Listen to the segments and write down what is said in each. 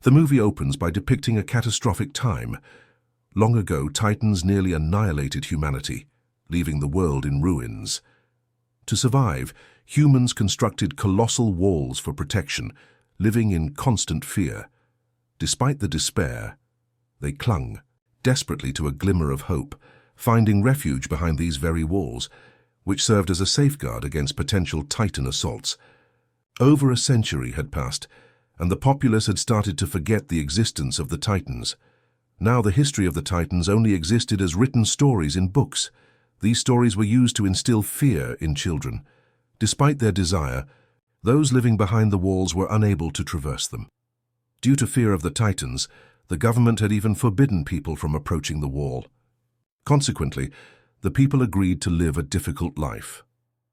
The movie opens by depicting a catastrophic time. Long ago, Titans nearly annihilated humanity, leaving the world in ruins. To survive, humans constructed colossal walls for protection, living in constant fear. Despite the despair, they clung desperately to a glimmer of hope, finding refuge behind these very walls, which served as a safeguard against potential Titan assaults. Over a century had passed, and the populace had started to forget the existence of the Titans. Now the history of the Titans only existed as written stories in books. These stories were used to instill fear in children. Despite their desire, those living behind the walls were unable to traverse them. Due to fear of the Titans, the government had even forbidden people from approaching the wall. Consequently, the people agreed to live a difficult life.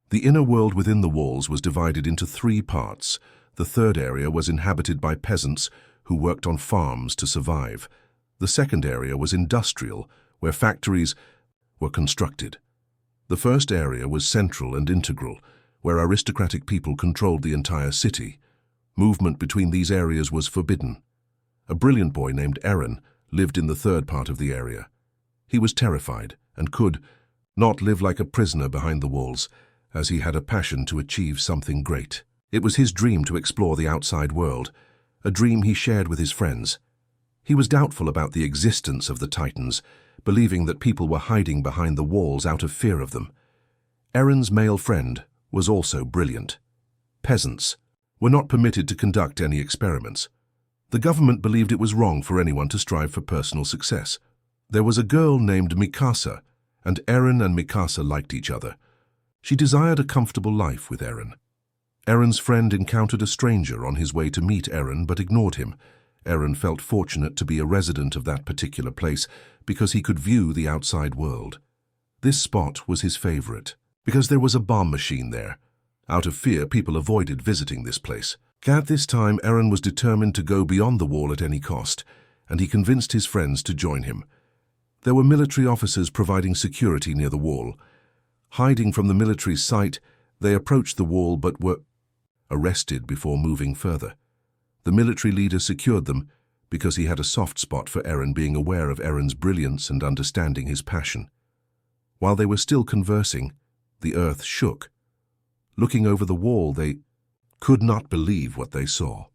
The inner world within the walls was divided into 3 parts. The third area was inhabited by peasants who worked on farms to survive. The second area was industrial, where factories were constructed. The first area was central and integral, where aristocratic people controlled the entire city. Movement between these areas was forbidden. A brilliant boy named Eren lived in the third part of the area. He was terrified and could not live like a prisoner behind the walls, as he had a passion to achieve something great. It was his dream to explore the outside world, a dream he shared with his friends. He was doubtful about the existence of the Titans, believing that people were hiding behind the walls out of fear of them. Eren's male friend was also brilliant. Peasants were not permitted to conduct any experiments. The government believed it was wrong for anyone to strive for personal success. There was a girl named Mikasa, and Eren and Mikasa liked each other. She desired a comfortable life with Eren. Eren's friend encountered a stranger on his way to meet Eren but ignored him. Eren felt fortunate to be a resident of that particular place because he could view the outside world. This spot was his favorite because there was a bomb machine there. Out of fear, people avoided visiting this place. At this time, Eren was determined to go beyond the wall at any cost, and he convinced his friends to join him. There were military officers providing security near the wall. Hiding from the military's sight, they approached the wall but were arrested before moving further. The military leader secured them because he had a soft spot for Eren, being aware of Eren's brilliance and understanding his passion. While they were still conversing, the earth shook. Looking over the wall, they could not believe what they saw.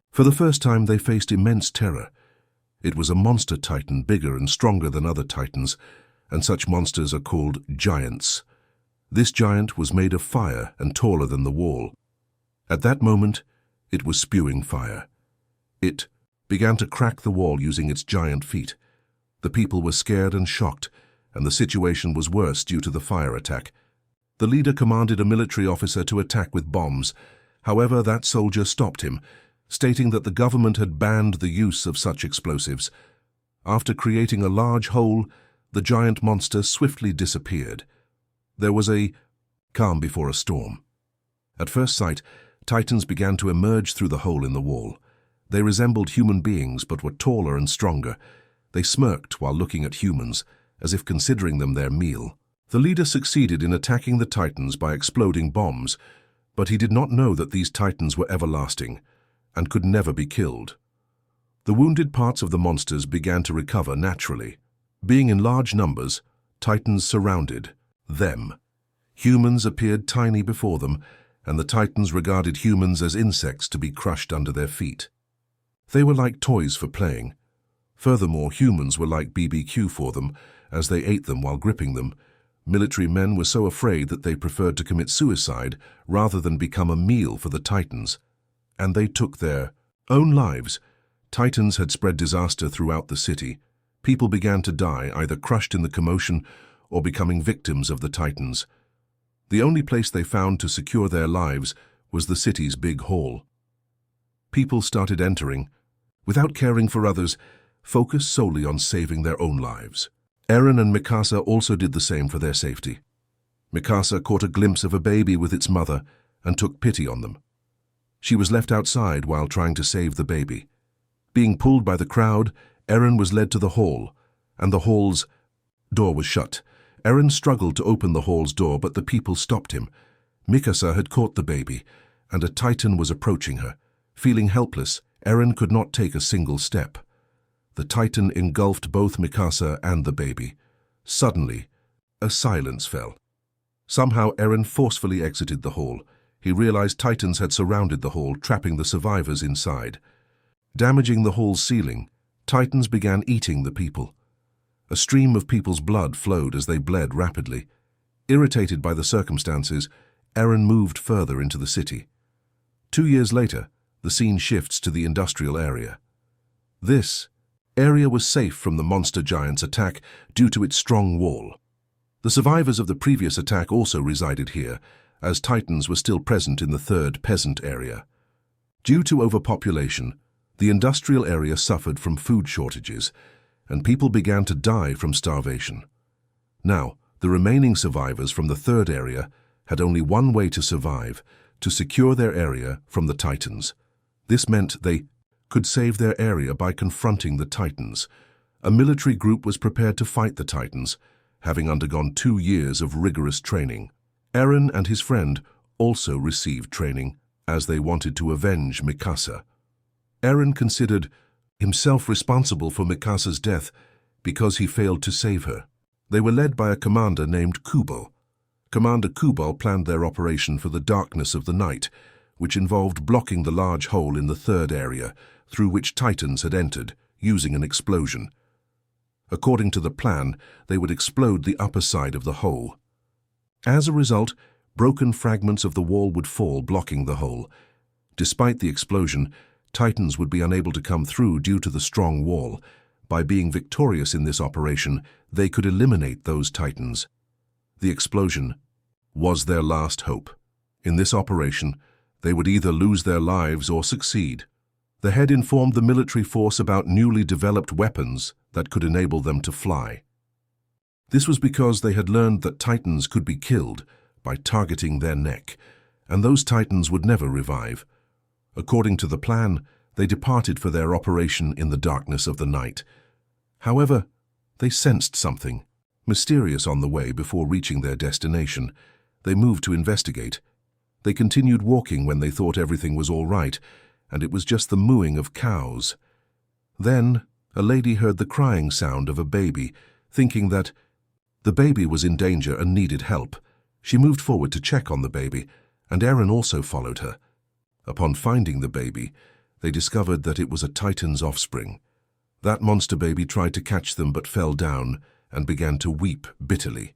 For the first time, they faced immense terror. It was a monster titan, bigger and stronger than other titans, and such monsters are called giants. This giant was made of fire and taller than the wall. At that moment, it was spewing fire. It began to crack the wall using its giant feet. The people were scared and shocked, and the situation was worse due to the fire attack. The leader commanded a military officer to attack with bombs. However, that soldier stopped him, stating that the government had banned the use of such explosives. After creating a large hole, the giant monster swiftly disappeared. There was a calm before a storm. At first sight, Titans began to emerge through the hole in the wall. They resembled human beings but were taller and stronger. They smirked while looking at humans, as if considering them their meal. The leader succeeded in attacking the Titans by exploding bombs, but he did not know that these Titans were everlasting and could never be killed. The wounded parts of the monsters began to recover naturally. Being in large numbers, Titans surrounded them. Humans appeared tiny before them, and the Titans regarded humans as insects to be crushed under their feet. They were like toys for playing. Furthermore, humans were like BBQ for them, as they ate them while gripping them. Military men were so afraid that they preferred to commit suicide rather than become a meal for the Titans. And they took their own lives. Titans had spread disaster throughout the city. People began to die, either crushed in the commotion or becoming victims of the Titans. The only place they found to secure their lives was the city's big hall. People started entering, without caring for others, focused solely on saving their own lives. Eren and Mikasa also did the same for their safety. Mikasa caught a glimpse of a baby with its mother and took pity on them. She was left outside while trying to save the baby. Being pulled by the crowd, Eren was led to the hall, and the hall's door was shut. Eren struggled to open the hall's door, but the people stopped him. Mikasa had caught the baby, and a Titan was approaching her. Feeling helpless, Eren could not take a single step. The Titan engulfed both Mikasa and the baby. Suddenly, a silence fell. Somehow Eren forcefully exited the hall. He realized Titans had surrounded the hall, trapping the survivors inside. Damaging the hall's ceiling, Titans began eating the people. A stream of people's blood flowed as they bled rapidly. Irritated by the circumstances, Eren moved further into the city. 2 years later, the scene shifts to the industrial area. This area was safe from the monster giant's attack due to its strong wall. The survivors of the previous attack also resided here, as Titans were still present in the third peasant area. Due to overpopulation, the industrial area suffered from food shortages, and people began to die from starvation. Now, the remaining survivors from the third area had only one way to survive: to secure their area from the Titans. This meant they could save their area by confronting the Titans. A military group was prepared to fight the Titans, having undergone 2 years of rigorous training. Eren and his friend also received training, as they wanted to avenge Mikasa. Eren considered himself responsible for Mikasa's death because he failed to save her. They were led by a commander named Kubo. Commander Kubo planned their operation for the darkness of the night, which involved blocking the large hole in the third area, through which Titans had entered, using an explosion. According to the plan, they would explode the upper side of the hole. As a result, broken fragments of the wall would fall, blocking the hole. Despite the explosion, Titans would be unable to come through due to the strong wall. By being victorious in this operation, they could eliminate those Titans. The explosion was their last hope. In this operation, they would either lose their lives or succeed. The head informed the military force about newly developed weapons that could enable them to fly. This was because they had learned that Titans could be killed by targeting their neck, and those Titans would never revive. According to the plan, they departed for their operation in the darkness of the night. However, they sensed something mysterious on the way. Before reaching their destination, they moved to investigate. They continued walking when they thought everything was all right, and it was just the mooing of cows. Then, a lady heard the crying sound of a baby, thinking that the baby was in danger and needed help. She moved forward to check on the baby, and Eren also followed her. Upon finding the baby, they discovered that it was a Titan's offspring. That monster baby tried to catch them but fell down and began to weep bitterly.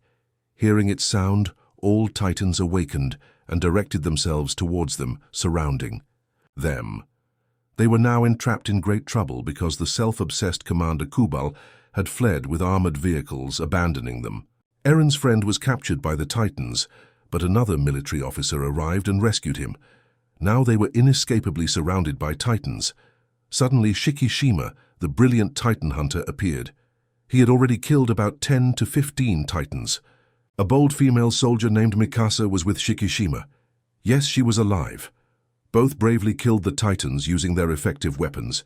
Hearing its sound, all Titans awakened and directed themselves towards them, surrounding them. They were now entrapped in great trouble because the self-obsessed Commander Kubal had fled with armored vehicles, abandoning them. Eren's friend was captured by the Titans, but another military officer arrived and rescued him. Now they were inescapably surrounded by Titans. Suddenly Shikishima, the brilliant Titan hunter, appeared. He had already killed about 10 to 15 Titans. A bold female soldier named Mikasa was with Shikishima. Yes, she was alive. Both bravely killed the Titans using their effective weapons.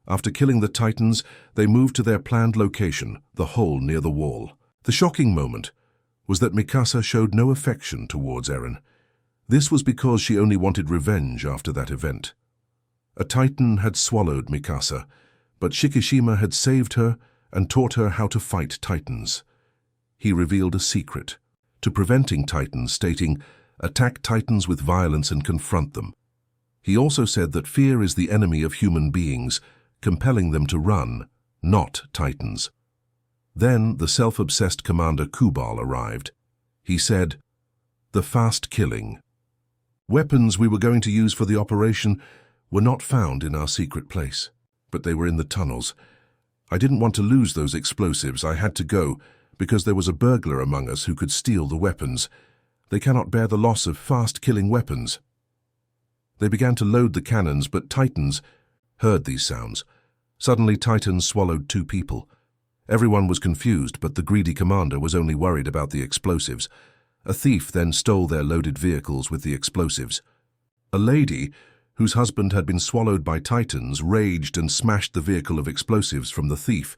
After killing the Titans, they moved to their planned location, the hole near the wall. The shocking moment was that Mikasa showed no affection towards Eren. This was because she only wanted revenge after that event. A Titan had swallowed Mikasa, but Shikishima had saved her and taught her how to fight Titans. He revealed a secret to preventing Titans, stating, "Attack Titans with violence and confront them." He also said that fear is the enemy of human beings, compelling them to run, not Titans. Then the self-obsessed Commander Kubal arrived. He said, "The fast killing. Weapons we were going to use for the operation were not found in our secret place, but they were in the tunnels. I didn't want to lose those explosives. I had to go, because there was a burglar among us who could steal the weapons. They cannot bear the loss of fast-killing weapons." They began to load the cannons, but Titans heard these sounds. Suddenly, Titans swallowed 2 people. Everyone was confused, but the greedy commander was only worried about the explosives. A thief then stole their loaded vehicles with the explosives. A lady, whose husband had been swallowed by Titans, raged and smashed the vehicle of explosives from the thief.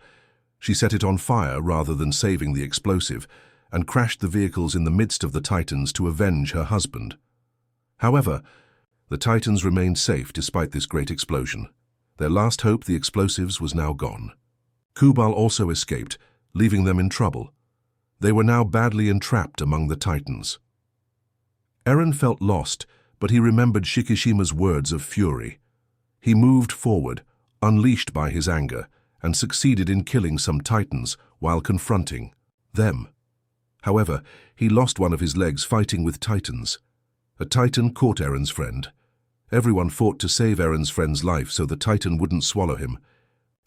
She set it on fire rather than saving the explosive, and crashed the vehicles in the midst of the Titans to avenge her husband. However, the Titans remained safe despite this great explosion. Their last hope, the explosives, was now gone. Kubal also escaped, leaving them in trouble. They were now badly entrapped among the Titans. Eren felt lost, but he remembered Shikishima's words of fury. He moved forward, unleashed by his anger, and succeeded in killing some Titans while confronting them. However, he lost one of his legs fighting with Titans. A Titan caught Eren's friend. Everyone fought to save Eren's friend's life so the Titan wouldn't swallow him.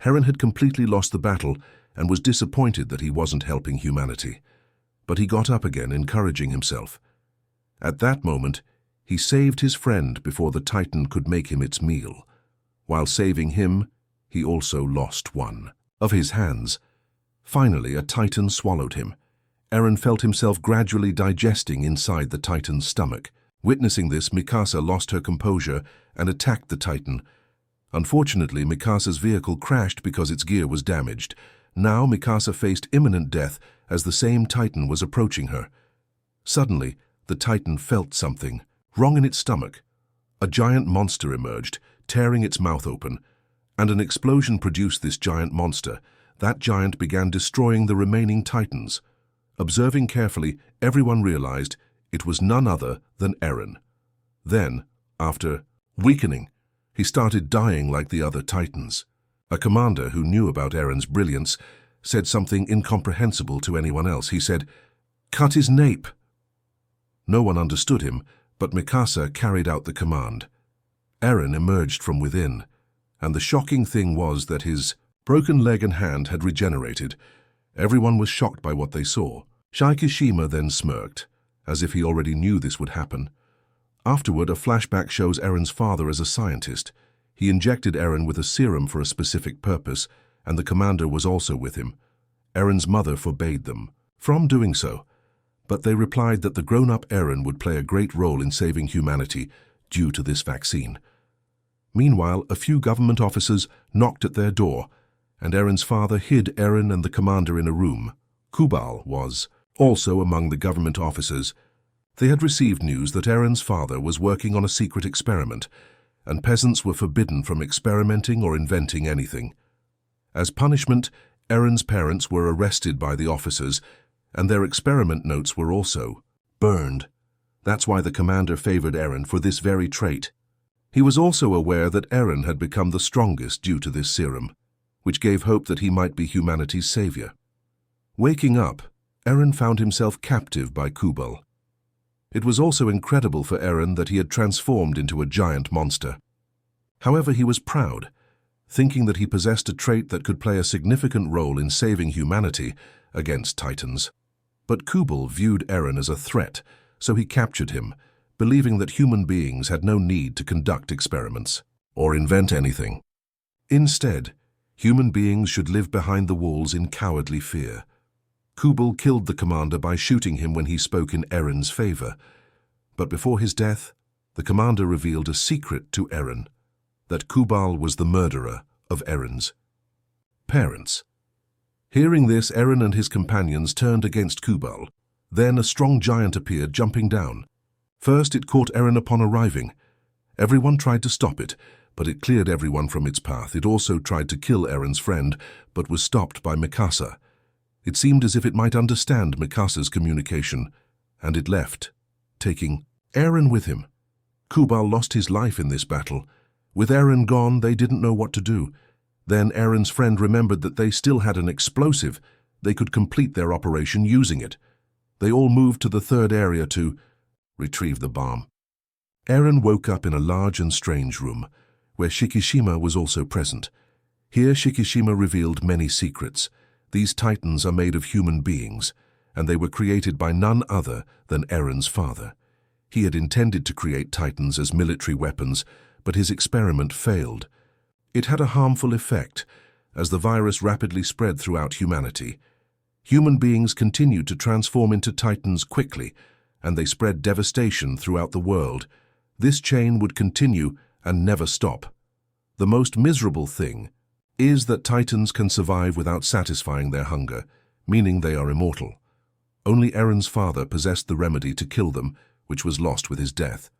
Eren had completely lost the battle and was disappointed that he wasn't helping humanity. But he got up again, encouraging himself. At that moment, he saved his friend before the Titan could make him its meal. While saving him, he also lost one of his hands. Finally, a Titan swallowed him. Eren felt himself gradually digesting inside the Titan's stomach. Witnessing this, Mikasa lost her composure and attacked the Titan. Unfortunately, Mikasa's vehicle crashed because its gear was damaged. Now Mikasa faced imminent death as the same Titan was approaching her. Suddenly, the Titan felt something wrong in its stomach. A giant monster emerged, tearing its mouth open, and an explosion produced this giant monster. That giant began destroying the remaining Titans. Observing carefully, everyone realized it was none other than Eren. Then, after weakening, he started dying like the other Titans. A commander who knew about Eren's brilliance said something incomprehensible to anyone else. He said, "Cut his nape." No one understood him, but Mikasa carried out the command. Eren emerged from within, and the shocking thing was that his broken leg and hand had regenerated. Everyone was shocked by what they saw. Shikishima then smirked, as if he already knew this would happen. Afterward, a flashback shows Eren's father as a scientist. He injected Eren with a serum for a specific purpose, and the commander was also with him. Eren's mother forbade them from doing so, but they replied that the grown-up Eren would play a great role in saving humanity due to this vaccine. Meanwhile, a few government officers knocked at their door, and Eren's father hid Eren and the commander in a room. Kubal was also among the government officers. They had received news that Eren's father was working on a secret experiment, and peasants were forbidden from experimenting or inventing anything. As punishment, Eren's parents were arrested by the officers, and their experiment notes were also burned. That's why the commander favored Eren for this very trait. He was also aware that Eren had become the strongest due to this serum, which gave hope that he might be humanity's savior. Waking up, Eren found himself captive by Kubal. It was also incredible for Eren that he had transformed into a giant monster. However, he was proud, thinking that he possessed a trait that could play a significant role in saving humanity against Titans. But Kubal viewed Eren as a threat, so he captured him, believing that human beings had no need to conduct experiments or invent anything. Instead, human beings should live behind the walls in cowardly fear. Kubal killed the commander by shooting him when he spoke in Eren's favor. But before his death, the commander revealed a secret to Eren, that Kubal was the murderer of Eren's parents. Hearing this, Eren and his companions turned against Kubal. Then a strong giant appeared, jumping down. First, it caught Eren upon arriving. Everyone tried to stop it, but it cleared everyone from its path. It also tried to kill Eren's friend, but was stopped by Mikasa. It seemed as if it might understand Mikasa's communication, and it left, taking Eren with him. Kubal lost his life in this battle. With Eren gone, they didn't know what to do. Then Eren's friend remembered that they still had an explosive. They could complete their operation using it. They all moved to the third area to retrieve the bomb. Eren woke up in a large and strange room, where Shikishima was also present. Here Shikishima revealed many secrets. These Titans are made of human beings, and they were created by none other than Eren's father. He had intended to create Titans as military weapons, but his experiment failed. It had a harmful effect, as the virus rapidly spread throughout humanity. Human beings continued to transform into Titans quickly, and they spread devastation throughout the world. This chain would continue and never stop. The most miserable thing is that Titans can survive without satisfying their hunger, meaning they are immortal. Only Eren's father possessed the remedy to kill them, which was lost with his death.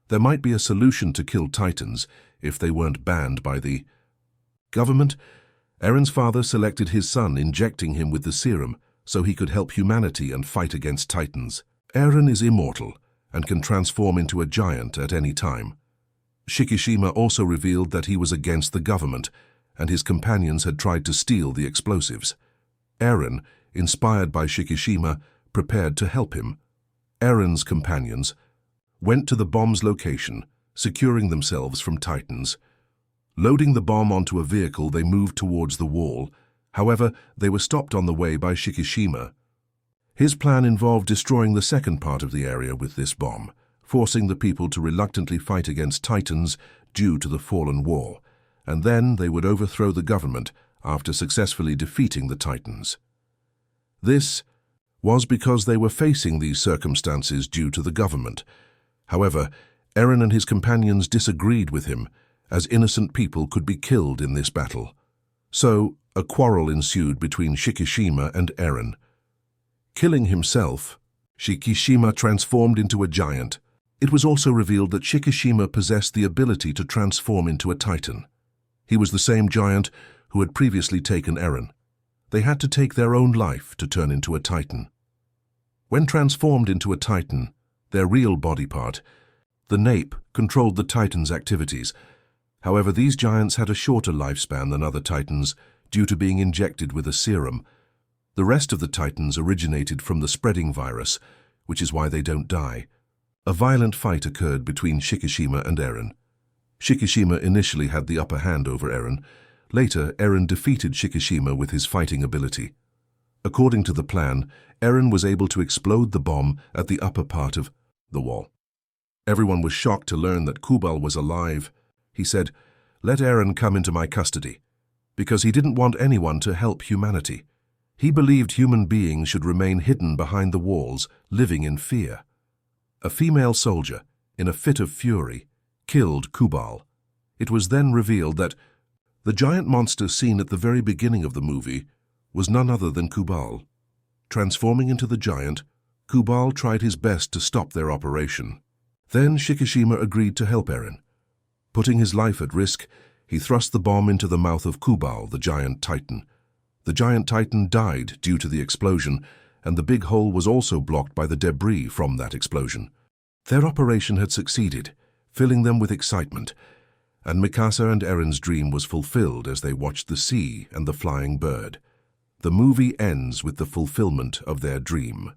There might be a solution to kill Titans if they weren't banned by the Government? Eren's father selected his son, injecting him with the serum so he could help humanity and fight against Titans. Eren is immortal and can transform into a giant at any time. Shikishima also revealed that he was against the government, and his companions had tried to steal the explosives. Eren, inspired by Shikishima, prepared to help him. Eren's companions went to the bomb's location, securing themselves from Titans. Loading the bomb onto a vehicle, they moved towards the wall. However, they were stopped on the way by Shikishima. His plan involved destroying the second part of the area with this bomb, forcing the people to reluctantly fight against Titans due to the fallen wall, and then they would overthrow the government after successfully defeating the Titans. This was because they were facing these circumstances due to the government. However, Eren and his companions disagreed with him, as innocent people could be killed in this battle. So, a quarrel ensued between Shikishima and Eren. Killing himself, Shikishima transformed into a giant. It was also revealed that Shikishima possessed the ability to transform into a Titan. He was the same giant who had previously taken Eren. They had to take their own life to turn into a Titan. When transformed into a Titan, their real body part, the nape controlled the Titan's activities. However, these giants had a shorter lifespan than other Titans due to being injected with a serum. The rest of the Titans originated from the spreading virus, which is why they don't die. A violent fight occurred between Shikishima and Eren. Shikishima initially had the upper hand over Eren. Later, Eren defeated Shikishima with his fighting ability. According to the plan, Eren was able to explode the bomb at the upper part of the wall. Everyone was shocked to learn that Kubal was alive. He said, "Let Eren come into my custody," because he didn't want anyone to help humanity. He believed human beings should remain hidden behind the walls, living in fear. A female soldier, in a fit of fury, killed Kubal. It was then revealed that the giant monster seen at the very beginning of the movie was none other than Kubal. Transforming into the giant, Kubal tried his best to stop their operation. Then Shikishima agreed to help Eren. Putting his life at risk, he thrust the bomb into the mouth of Kubal, the giant Titan. The giant Titan died due to the explosion, and the big hole was also blocked by the debris from that explosion. Their operation had succeeded, filling them with excitement, and Mikasa and Eren's dream was fulfilled as they watched the sea and the flying bird. The movie ends with the fulfillment of their dream.